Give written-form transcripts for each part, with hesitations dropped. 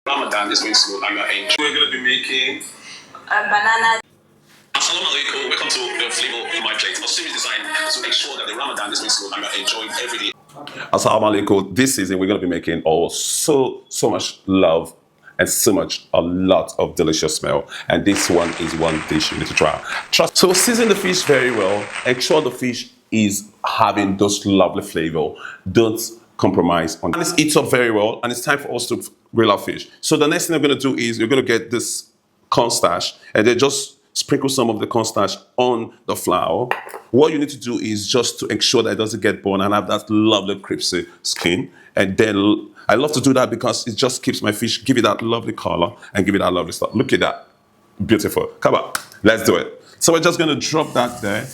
Ramadan is going slow and you are enjoying. We're going to be making a banana. Assalamu alaikum. Welcome to the flavor of my plate. A series designed to ensure that the Ramadan is going slow and you are enjoying every day. Assalamu alaikum. This season we're going to be making so much love and a lot of delicious smell. And this one is one dish you need to try. Trust. So season the fish very well. Ensure the fish is having those lovely flavor. Don't compromise on. And it eats up very well. And it's time for us to grill our fish. So the next thing I'm going to do is we're going to get this cornstarch and then just sprinkle some of the cornstarch on the flour. What you need to do is just to ensure that it doesn't get burned and have that lovely crispy skin. And then I love to do that because it just keeps my fish, give it that lovely color and give it that lovely stuff. Look at that. Beautiful. Come on, let's do it. So we're just going to drop that there.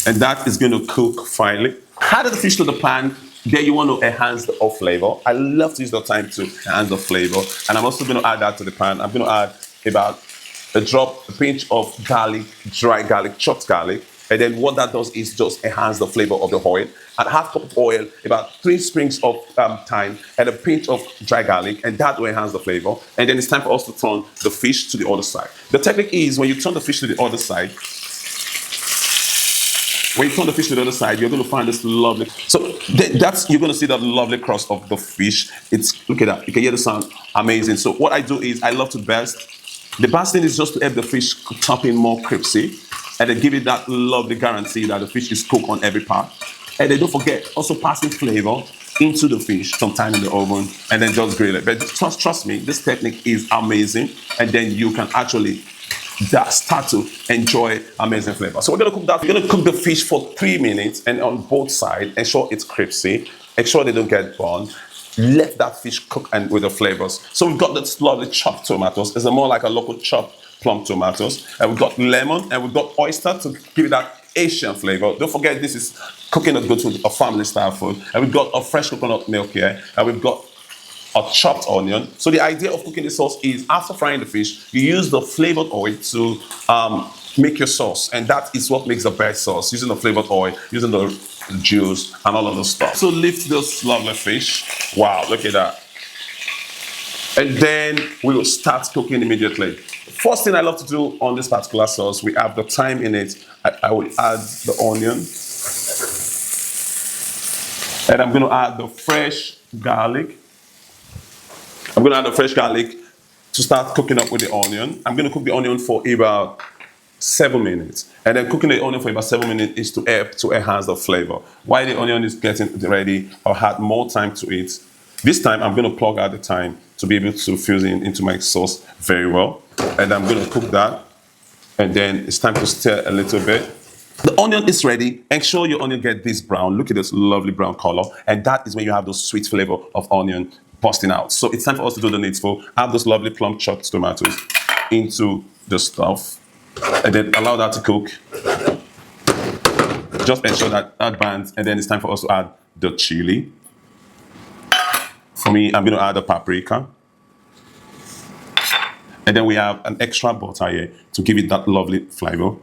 And that is going to cook finely. Add the fish to the pan. There you want to enhance the flavor. I love to use the time to enhance the flavor. And I'm also going to add that to the pan. I'm going to add about a pinch of garlic, dry garlic, chopped garlic. And then what that does is just enhance the flavor of the oil. And half cup of oil, about 3 sprigs of thyme, and a pinch of dry garlic, and that will enhance the flavor. And then it's time for us to turn the fish to the other side. The technique is when you turn the fish to the other side, you're going to find this lovely. So you're going to see that lovely crust of the fish. Look at that. You can hear the sound. Amazing. So what I do is I love to baste. The basting is just to help the fish top in more crispy, and then give it that lovely guarantee that the fish is cooked on every part. And then don't forget, also passing flavor into the fish sometime in the oven, and then just grill it. But trust me, this technique is amazing, and then you can actually start to enjoy amazing flavor. So we're going to cook that. We're going to cook the fish for 3 minutes, and on both sides, ensure it's crispy, ensure they don't get burned. Let that fish cook and with the flavors. So we've got this lovely chopped tomatoes. It's more like a local chopped plum tomatoes. And we've got lemon and we've got oyster to give it that Asian flavor. Don't forget this is cooking a good food, a family style food. And we've got a fresh coconut milk here. And we've got a chopped onion. So the idea of cooking the sauce is after frying the fish, you use the flavored oil to make your sauce. And that is what makes the best sauce, using the flavored oil, using the juice and all of the stuff. So lift this lovely fish. Wow, look at that. And then we will start cooking immediately. First thing I love to do on this particular sauce, we have the thyme in it. I will add the onion. And I'm going to add the fresh garlic. I'm going to add the fresh garlic to start cooking up with the onion. I'm going to cook the onion for about 7 minutes. And then cooking the onion for about 7 minutes is to help to enhance the flavor. While the onion is getting ready, I'll add more thyme to it. This time, I'm going to plug out the thyme to be able to fuse it into my sauce very well. And I'm going to cook that. And then it's time to stir a little bit. The onion is ready. Ensure your onion get this brown. Look at this lovely brown color. And that is when you have those sweet flavor of onion busting out. So it's time for us to do the needful. Add those lovely plum chopped tomatoes into the stuff. And then allow that to cook. Just ensure that bands. And then it's time for us to add the chili. For me, I'm going to add the paprika. And then we have an extra butter here to give it that lovely flavor.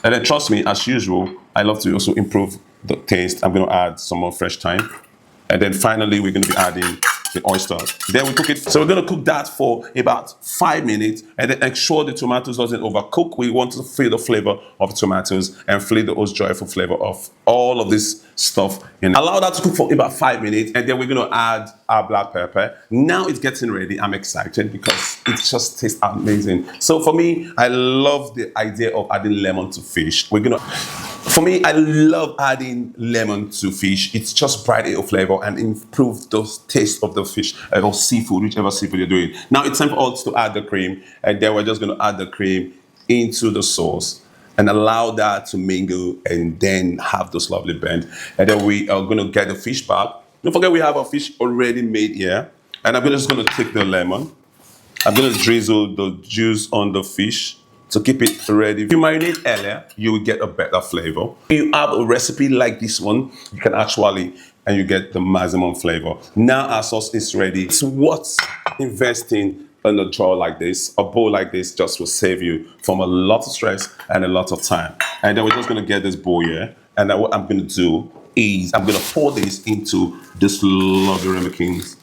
And then trust me, as usual, I love to also improve the taste. I'm going to add some more fresh thyme. And then finally, we're going to be adding the oysters. Then we cook it. So we're going to cook that for about 5 minutes and then ensure the tomatoes doesn't overcook. We want to feel the flavor of the tomatoes and feel the most joyful flavor of all of this stuff. And allow that to cook for about 5 minutes and then we're going to add our black pepper. Now it's getting ready. I'm excited because it just tastes amazing. So for me, I love the idea of adding lemon to fish. For me, I love adding lemon to fish. It's just brighten your flavor and improve the taste of the fish or seafood, whichever seafood you're doing. Now it's time for us to add the cream, and then we're just going to add the cream into the sauce and allow that to mingle and then have this lovely blend. And then we are going to get the fish back. Don't forget we have our fish already made here. And I'm just going to take the lemon. I'm going to drizzle the juice on the fish to keep it ready. If you marinate earlier, you will get a better flavor. If you have a recipe like this one, you can and you get the maximum flavor. Now our sauce is ready. It's worth investing in a jar like this, a bowl like this just will save you from a lot of stress and a lot of time. And then we're just gonna get this bowl here. And then what I'm gonna do is I'm gonna pour this into this lovely ramekins.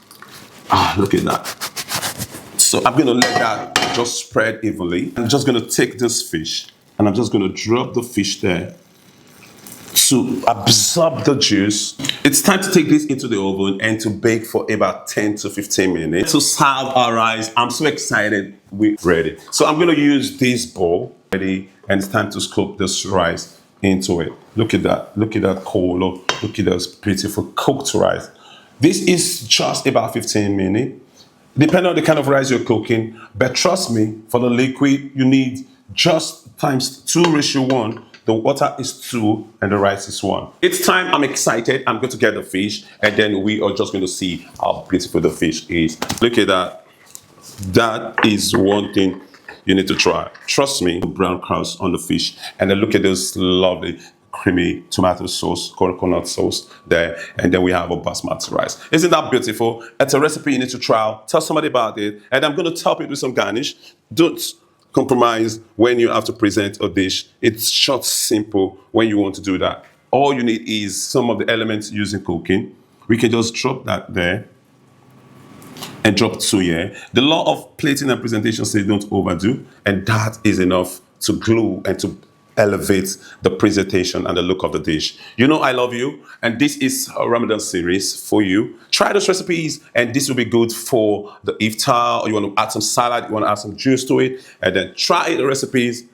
Ah, look at that. So I'm going to let that just spread evenly. I'm just going to take this fish and I'm just going to drop the fish there to absorb the juice. It's time to take this into the oven and to bake for about 10 to 15 minutes. To serve our rice, I'm so excited we're ready. So I'm going to use this bowl ready, and it's time to scoop this rice into it. Look at that. Look at that color. Look at this beautiful cooked rice. This is just about 15 minutes. Depending on the kind of rice you're cooking, but trust me, for the liquid, you need just times 2:1. The water is 2 and the rice is 1. It's time. I'm excited. I'm going to get the fish and then we are just going to see how beautiful the fish is. Look at that. That is one thing you need to try. Trust me. Brown crust on the fish. And then look at this lovely creamy tomato sauce, coconut sauce there. And then we have a basmati rice. Isn't that beautiful? It's a recipe you need to try. Tell somebody about it. And I'm going to top it with some garnish. Don't compromise when you have to present a dish. It's just simple when you want to do that. All you need is some of the elements used in cooking. We can just drop that there and drop 2 here. The law of plating and presentation says don't overdo, and that is enough to glue and to elevate the presentation and the look of the dish. You know I love you, and this is a Ramadan series for you. Try those recipes, and this will be good for the iftar, or you want to add some salad, you want to add some juice to it, and then try the recipes